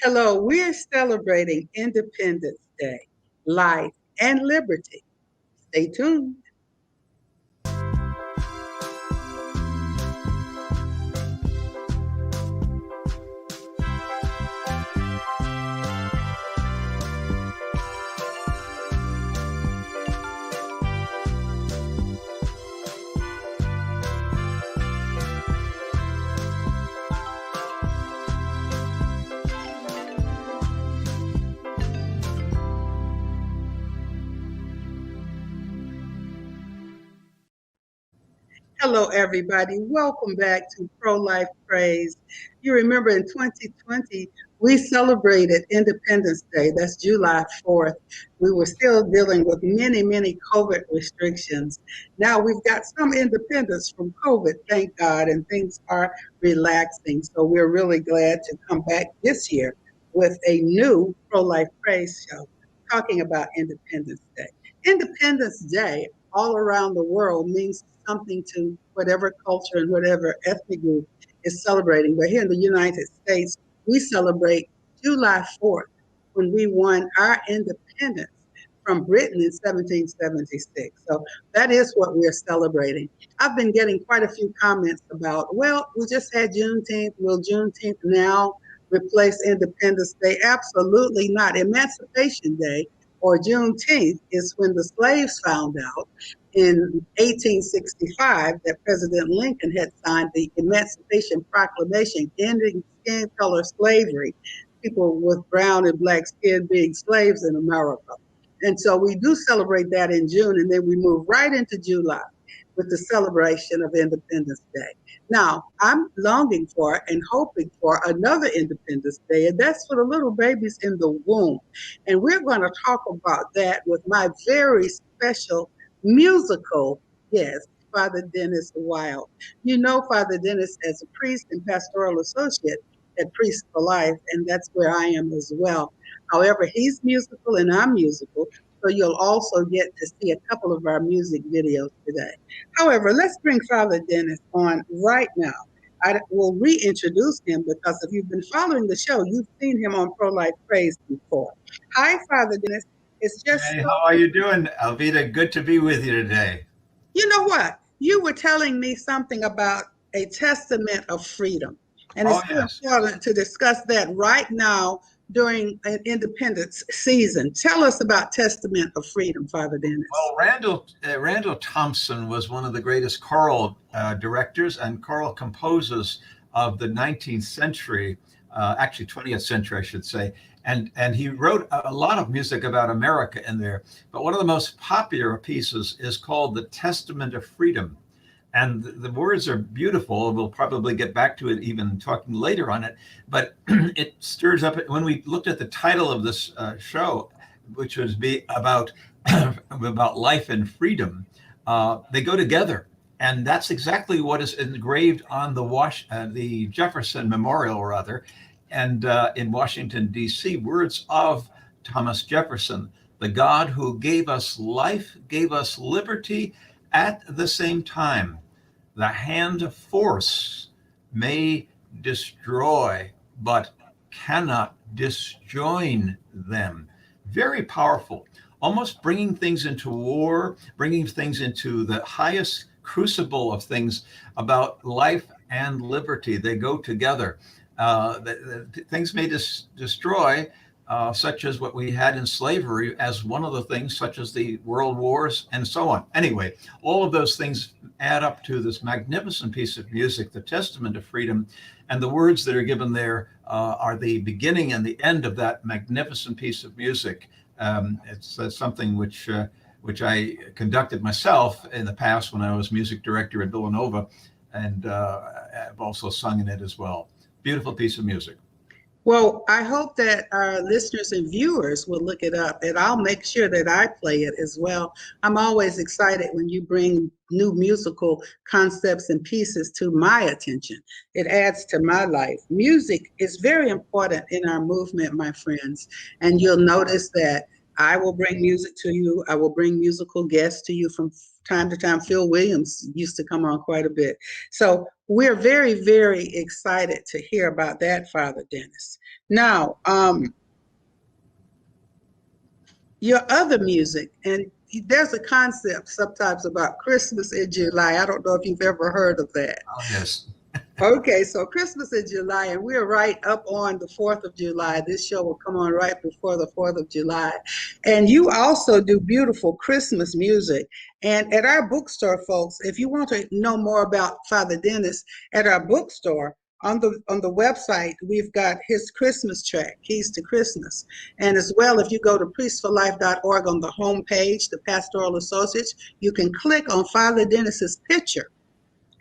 Hello, we're celebrating Independence Day, life, and liberty. Stay tuned. Hello, everybody. Welcome back to Pro Life Praise. You remember in 2020, we celebrated Independence Day. That's July 4th. We were still dealing with many COVID restrictions. Now we've got some independence from COVID, thank God, and things are relaxing. So we're really glad to come back this year with a new Pro Life Praise show talking about Independence Day. Independence Day all around the world means something to whatever culture and whatever ethnic group is celebrating. But here in the United States, we celebrate July 4th when we won our independence from Britain in 1776. So that is what we're celebrating. I've been getting quite a few comments about, well, we just had Juneteenth. Will Juneteenth now replace Independence Day? Absolutely not. Emancipation Day or Juneteenth is when the slaves found out in 1865 that President Lincoln had signed the Emancipation Proclamation ending skin color slavery, people with brown and black skin being slaves in America. And so we do celebrate that in June, and then we move right into July with the celebration of Independence Day. Now, I'm longing for and hoping for another Independence Day, and that's for the little babies in the womb. And we're going to talk about that with my very special musical guest, Father Dennis Wilde. You know Father Dennis as a priest and pastoral associate at Priests for Life, and that's where I am as well. However, he's musical and I'm musical, so you'll also get to see a couple of our music videos today. However, let's bring Father Dennis on right now. I will reintroduce him because if you've been following the show, you've seen him on Pro Life Praise before. Hi, Father Dennis. It's just Hey, how are you doing, Alveda? Good to be with you today. You know what? You were telling me something about a testament of freedom. And it's important to discuss that right now during an independence season. Tell us about Testament of Freedom, Father Dennis. Well, Randall Thompson was one of the greatest choral directors and choral composers of the 19th century, actually 20th century, I should say. And he wrote a lot of music about America in there. But one of the most popular pieces is called The Testament of Freedom. And the words are beautiful. We'll probably get back to it even talking later on it. But it stirs up, when we looked at the title of this show, which was about life and freedom, they go together. And that's exactly what is engraved on the Jefferson Memorial, and in Washington, D.C., words of Thomas Jefferson: the God who gave us life, gave us liberty at the same time. The hand of force may destroy, but cannot disjoin them. Very powerful, almost bringing things into war, bringing things into the highest crucible of things about life and liberty. They go together. Things may destroy, such as what we had in slavery as one of the things, such as the world wars and so on. Anyway, all of those things add up to this magnificent piece of music, The Testament of Freedom. And the words that are given there are the beginning and the end of that magnificent piece of music. It's something which I conducted myself in the past when I was music director at Villanova, and I've also sung in it as well. Beautiful piece of music. Well, I hope that our listeners and viewers will look it up, and I'll make sure that I play it as well. I'm always excited when you bring new musical concepts and pieces to my attention. It adds to my life. Music is very important in our movement, my friends, and you'll notice that I will bring music to you. I will bring musical guests to you from time to time. Phil Williams used to come on quite a bit. So we're very, very excited to hear about that, Father Dennis. Now, your other music, and there's a concept sometimes about Christmas in July. I don't know if you've ever heard of that. Oh, yes. Okay, so Christmas in July, and we're right up on the 4th of July. This show will come on right before the 4th of July. And you also do beautiful Christmas music. And at our bookstore, folks, if you want to know more about Father Dennis, at our bookstore, on the website, we've got his Christmas track, Keys to Christmas. And as well, if you go to priestforlife.org on the home page, the Pastoral Associates, you can click on Father Dennis's picture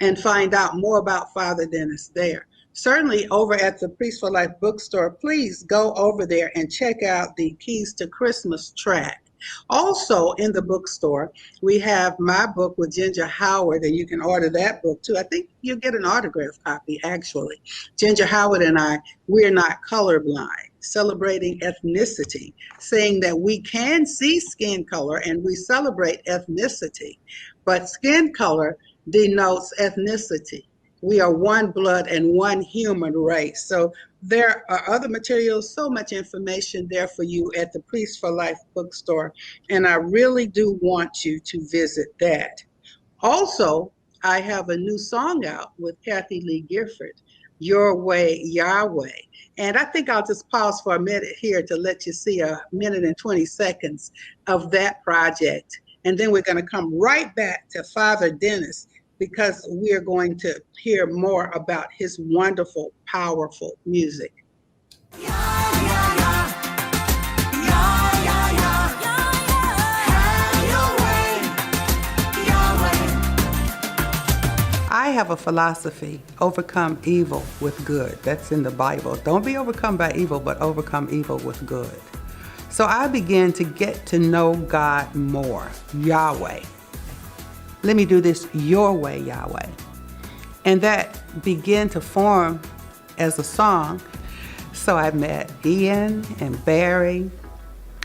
and find out more about Father Dennis there. Certainly over at the Priest for Life bookstore, please go over there and check out the Keys to Christmas track. Also in the bookstore, we have my book with Ginger Howard, and you can order that book too. I think you'll get an autograph copy, actually. Ginger Howard and I, we're not colorblind, celebrating ethnicity, saying that we can see skin color and we celebrate ethnicity, but skin color denotes ethnicity. We are one blood and one human race. So there are other materials, so much information there for you at the Priest for Life bookstore. And I really do want you to visit that. Also, I have a new song out with Kathy Lee Gifford, Your Way, Yahweh. And I think I'll just pause for a minute here to let you see a minute and 20 seconds of that project. And then we're going to come right back to Father Dennis, because we are going to hear more about his wonderful, powerful music. I have a philosophy: overcome evil with good. That's in the Bible. Don't be overcome by evil, but overcome evil with good. So I began to get to know God more, Yahweh. Let me do this your way, Yahweh. And that began to form as a song. So I met Ian and Barry.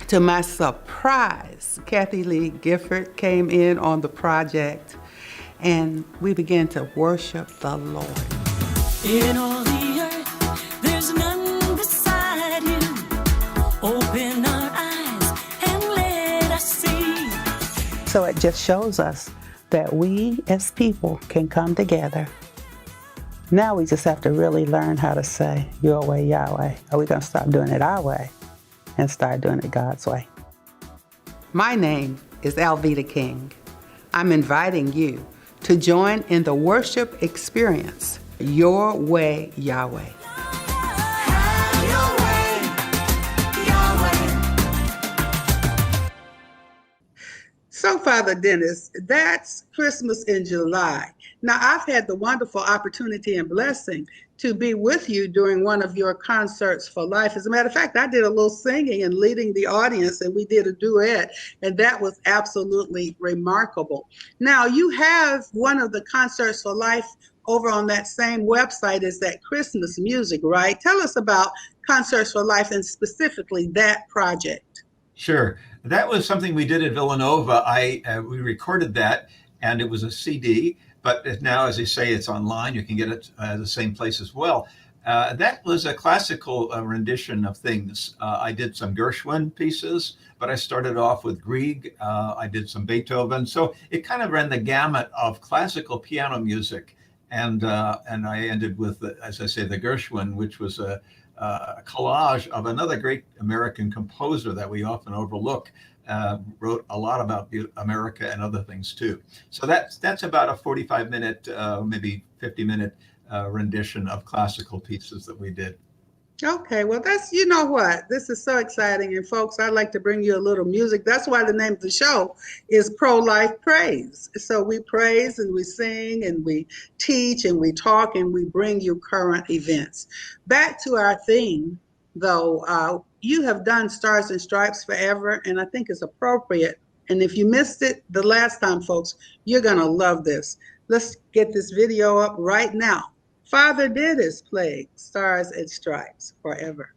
To my surprise, Kathy Lee Gifford came in on the project, and we began to worship the Lord. In all the earth, there's none beside you. Open our eyes and let us see. So it just shows us that we as people can come together. Now we just have to really learn how to say, your way, Yahweh. Are we going to stop doing it our way and start doing it God's way? My name is Alveda King. I'm inviting you to join in the worship experience, Your Way, Yahweh. So, Father Dennis, that's Christmas in July. Now, I've had the wonderful opportunity and blessing to be with you during one of your concerts for life. As a matter of fact, I did a little singing and leading the audience, and we did a duet, and that was absolutely remarkable. Now, you have one of the concerts for life over on that same website as that Christmas music, right? Tell us about Concerts for Life and specifically that project. Sure. That was something we did at Villanova. We recorded that, and it was a CD, but now, as you say, it's online. You can get it the same place as well. That was a classical rendition of things. I did some Gershwin pieces, but I started off with Grieg. I did some Beethoven. So it kind of ran the gamut of classical piano music. And I ended with, as I say, the Gershwin, which was a collage of another great American composer that we often overlook. Wrote a lot about America and other things too. So that's about a 45-minute, maybe 50-minute rendition of classical pieces that we did. Okay, well, that's, you know what, this is so exciting. And folks, I'd like to bring you a little music. That's why the name of the show is Pro-Life Praise. So we praise and we sing and we teach and we talk and we bring you current events. Back to our theme, though, you have done Stars and Stripes forever, and I think it's appropriate. And if you missed it the last time, folks, you're going to love this. Let's get this video up right now. Father Dennis played Stars and Stripes forever.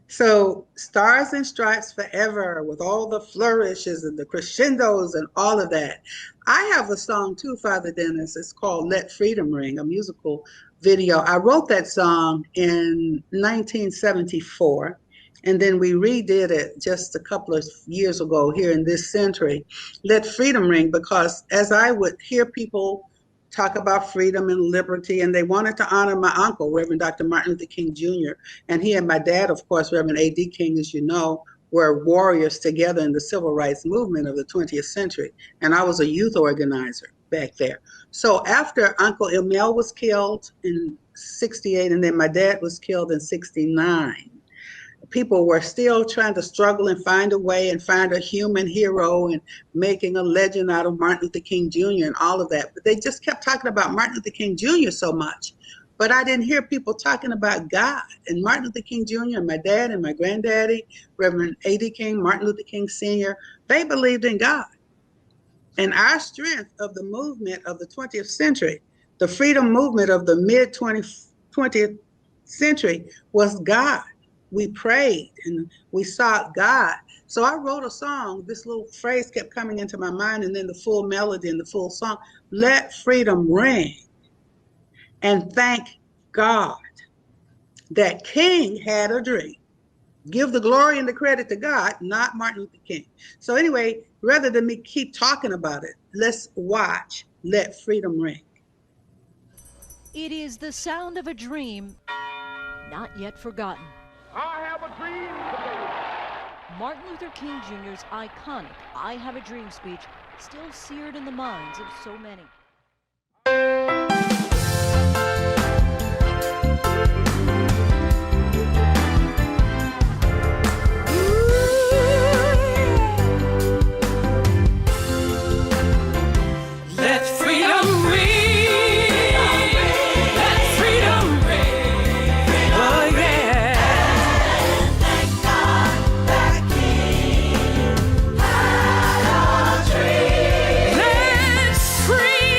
So, Stars and Stripes Forever, with all the flourishes and the crescendos and all of that. I have a song too, Father Dennis. It's called Let Freedom Ring, a musical video. I wrote that song in 1974, and then we redid it just a couple of years ago here in this century. Let Freedom Ring, because as I would hear people talk about freedom and liberty, and they wanted to honor my uncle, Reverend Dr. Martin Luther King Jr., and he and my dad, of course, Reverend A.D. King, as you know, were warriors together in the civil rights movement of the 20th century, and I was a youth organizer back there. So after Uncle Emil was killed in 68, and then my dad was killed in 69, people were still trying to struggle and find a way and find a human hero and making a legend out of Martin Luther King Jr. and all of that. But they just kept talking about Martin Luther King Jr. so much. But I didn't hear people talking about God. And Martin Luther King Jr. and my dad and my granddaddy, Reverend A.D. King, Martin Luther King Sr., they believed in God. And our strength of the movement of the 20th century, the freedom movement of the mid-20th century, was God. We prayed and we sought God. So I wrote a song. This little phrase kept coming into my mind, and then the full melody and the full song. Let freedom ring, and thank God that King had a dream. Give the glory and the credit to God, not Martin Luther King. So anyway, rather than me keep talking about it, let's watch Let Freedom Ring. It is the sound of a dream not yet forgotten. I have a dream today. Martin Luther King Jr.'s iconic I Have a Dream speech still seared in the minds of so many. Let freedom ring. Let freedom ring. Oh yeah. And thank God that King had a dream. Let freedom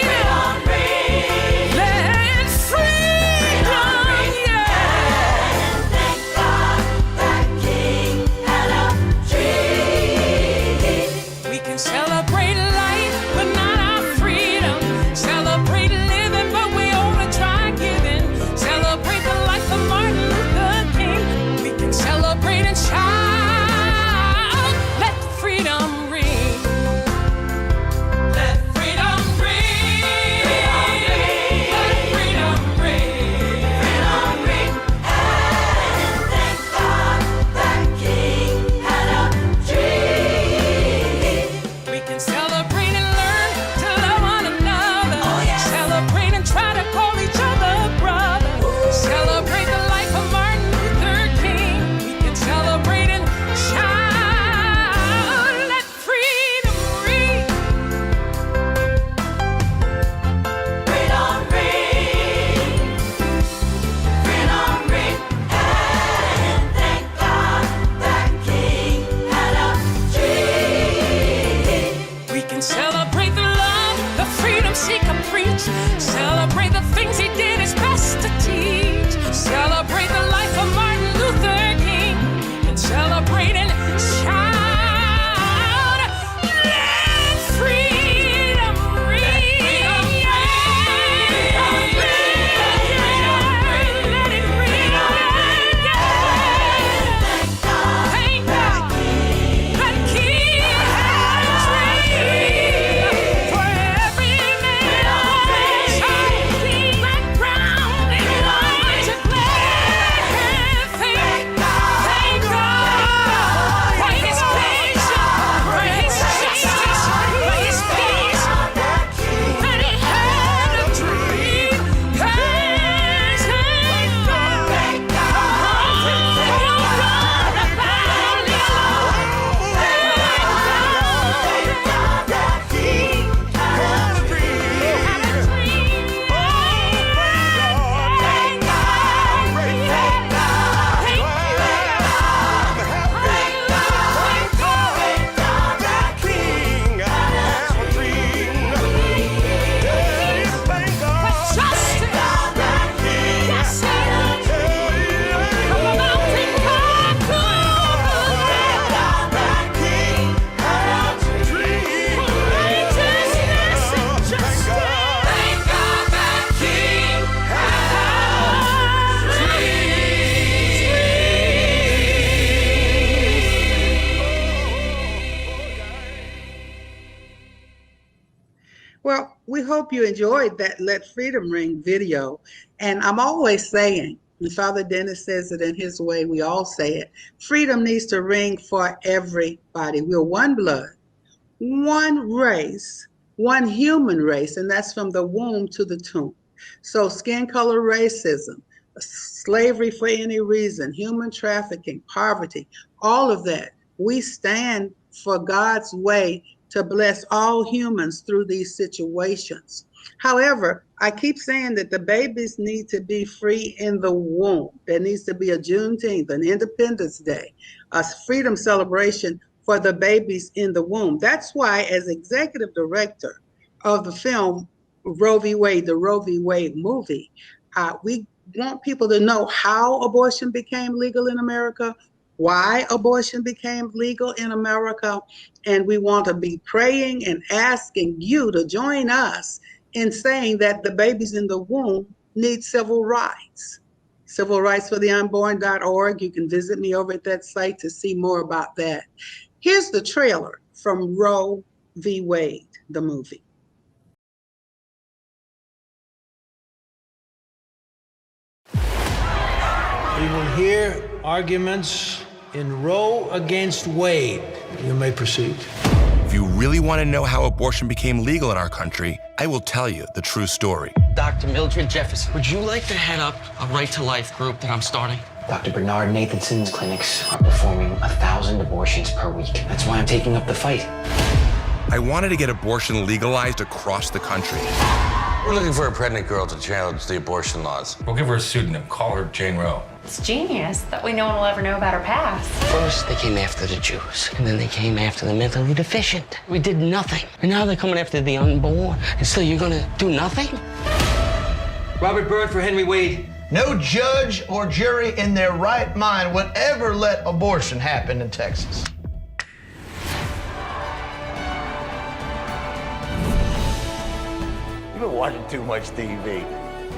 we hope you enjoyed that Let Freedom Ring video. And I'm always saying, and Father Dennis says it in his way, we all say it, freedom needs to ring for everybody. We're one blood, one race, one human race, and that's from the womb to the tomb. So skin color racism, slavery for any reason, human trafficking, poverty, all of that. We stand for God's way to bless all humans through these situations. However, I keep saying that the babies need to be free in the womb. There needs to be a Juneteenth, an Independence Day, a freedom celebration for the babies in the womb. That's why, as executive director of the film Roe v. Wade, the Roe v. Wade movie, we want people to know how abortion became legal in America, why abortion became legal in America, and we want to be praying and asking you to join us in saying that the babies in the womb need civil rights. Civil rights for the unborn.org. You can visit me over at that site to see more about that. Here's the trailer from Roe v. Wade, the movie. We will hear arguments in Roe against Wade. You may proceed. If you really want to know how abortion became legal in our country, I will tell you the true story. Dr. Mildred Jefferson, would you like to head up a Right to Life group that I'm starting? Dr. Bernard Nathanson's clinics are performing 1,000 abortions per week. That's why I'm taking up the fight. I wanted to get abortion legalized across the country. We're looking for a pregnant girl to challenge the abortion laws. We'll give her a pseudonym. Call her Jane Roe. It's genius that way no one will ever know about her past. First, they came after the Jews, and then they came after the mentally deficient. We did nothing. And now they're coming after the unborn. And so you're gonna do nothing? Robert Byrd for Henry Wade. No judge or jury in their right mind would ever let abortion happen in Texas. You've been watching too much TV.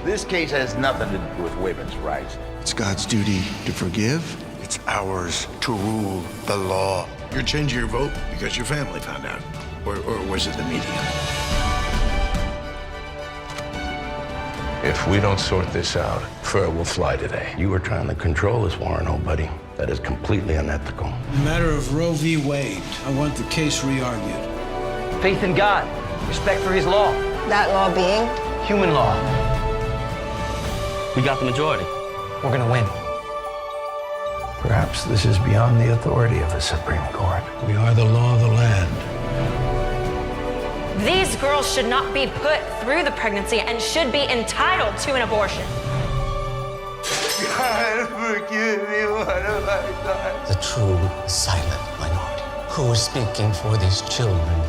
This case has nothing to do with women's rights. It's God's duty to forgive. It's ours to rule the law. You're changing your vote because your family found out. Or was it the media? If we don't sort this out, fur will fly today. You were trying to control us, Warren, old buddy. That is completely unethical. In the matter of Roe v. Wade, I want the case re-argued. Faith in God, respect for his law. That law being? Human law. We got the majority. We're gonna win. Perhaps this is beyond the authority of the Supreme Court. We are the law of the land. These girls should not be put through the pregnancy and should be entitled to an abortion. God, forgive me, what have I done? The true silent minority. Who is speaking for these children?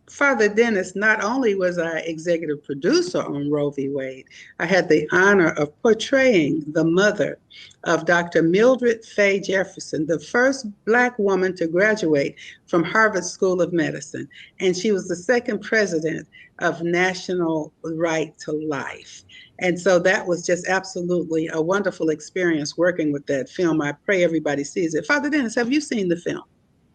Father Dennis, not only was I executive producer on Roe v. Wade, I had the honor of portraying the mother of Dr. Mildred Fay Jefferson, the first Black woman to graduate from Harvard School of Medicine. And she was the second president of National Right to Life. And so that was just absolutely a wonderful experience working with that film. I pray everybody sees it. Father Dennis, have you seen the film?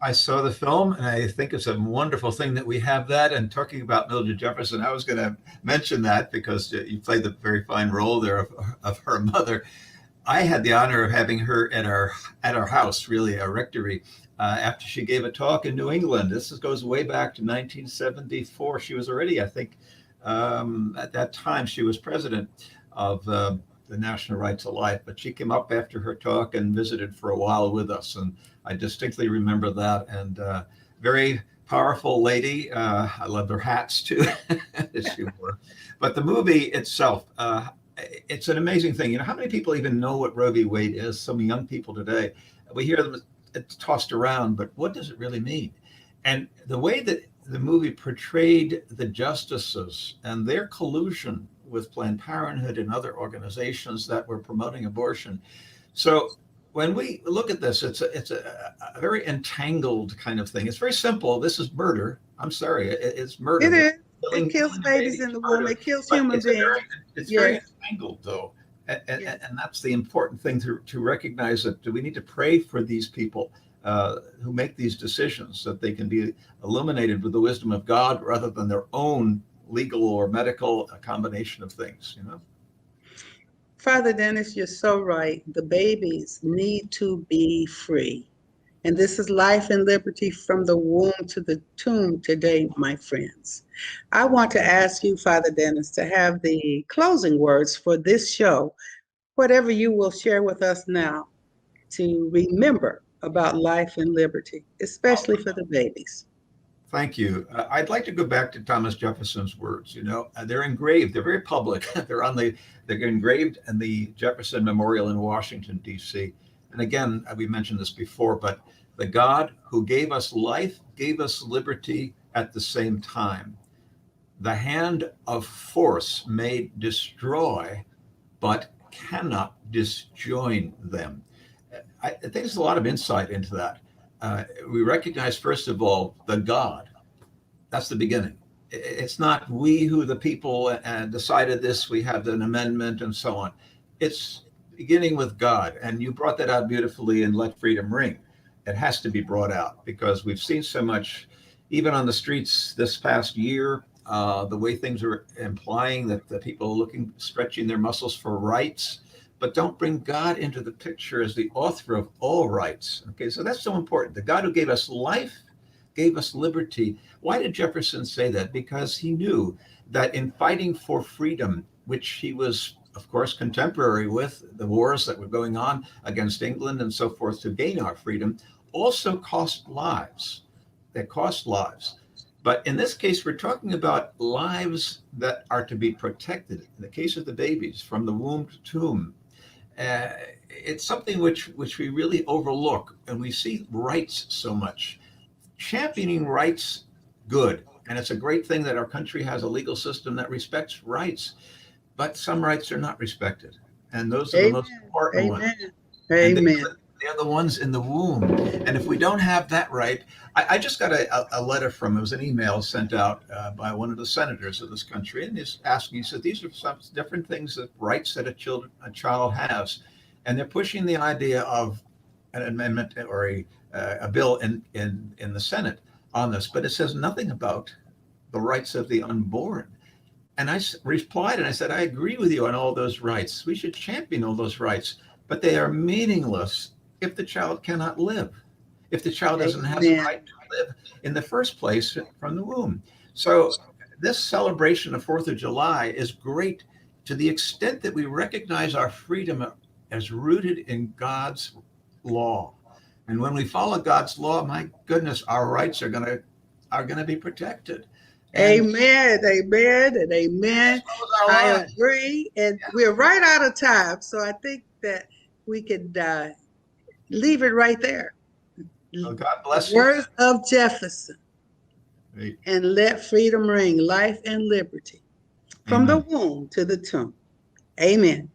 I saw the film, and I think it's a wonderful thing that we have that. And talking about Mildred Jefferson, I was going to mention that because you played the very fine role there of her mother. I had the honor of having her at our house, really a rectory, after she gave a talk in New England. This goes way back to 1974. She was already, I think, at that time, she was president of the National Right to Life. But she came up after her talk and visited for a while with us, and I distinctly remember that. And very powerful lady. I love her hats too that she wore. But the movie itself, it's an amazing thing. You know, how many people even know what Roe v. Wade is? Some young people today, we hear them, it's tossed around, but what does it really mean? And the way that the movie portrayed the justices and their collusion with Planned Parenthood and other organizations that were promoting abortion. So when we look at this, it's a very entangled kind of thing. It's very simple. This is murder. I'm sorry, it's murder. It is. It kills killing a babies baby in is the part womb. of it. It kills But human beings. it's Yeah. very tangled though. And that's the important thing to recognize, that we need to pray for these people who make these decisions, that they can be illuminated with the wisdom of God rather than their own legal or medical, a combination of things, you know. Father Dennis, you're so right. The babies need to be free. And this is life and liberty from the womb to the tomb today, my friends. I want to ask you, Father Dennis, to have the closing words for this show, whatever you will share with us now, to remember about life and liberty, especially for the babies. Thank you. I'd like to go back to Thomas Jefferson's words. You know, they're engraved. They're very public. They're engraved in the Jefferson Memorial in Washington, D.C. And again, we mentioned this before, but the God who gave us life gave us liberty at the same time. The hand of force may destroy, but cannot disjoin them. I think there's a lot of insight into that. We recognize, first of all, the God. That's the beginning. It's not we who the people and decided this, we have an amendment and so on. It's beginning with God. And you brought that out beautifully in Let Freedom Ring. It has to be brought out because we've seen so much, even on the streets this past year, the way things are implying that the people are looking, stretching their muscles for rights, but don't bring God into the picture as the author of all rights. Okay, so that's so important. The God who gave us life gave us liberty. Why did Jefferson say that? Because he knew that in fighting for freedom, which he was, of course, contemporary with the wars that were going on against England and so forth to gain our freedom, also cost lives. They cost lives. But in this case, we're talking about lives that are to be protected. In the case of the babies, from the womb to tomb, it's something which we really overlook, and we see rights so much. Championing rights, good, and it's a great thing that our country has a legal system that respects rights, but some rights are not respected, and those are the most important ones. And Amen. they're the ones in the womb. And if we don't have that right, I just got a letter from, it was an email sent out by one of the senators of this country, and he's asking, he said, these are some different things, that rights that a child has. And they're pushing the idea of an amendment or a bill in the Senate on this, but it says nothing about the rights of the unborn. And I replied and I said, I agree with you on all those rights. We should champion all those rights, but they are meaningless if the child cannot live, if the child doesn't have the right to live in the first place from the womb. So this celebration of 4th of July is great to the extent that we recognize our freedom as rooted in God's law. And when we follow God's law, my goodness, our rights are going to be protected. Amen, amen, and amen. I agree. And we're right out of time. So I think that we could leave it right there. Oh, God bless you. Words of Jefferson. And let freedom ring, life and liberty. From the womb to the tomb. Amen.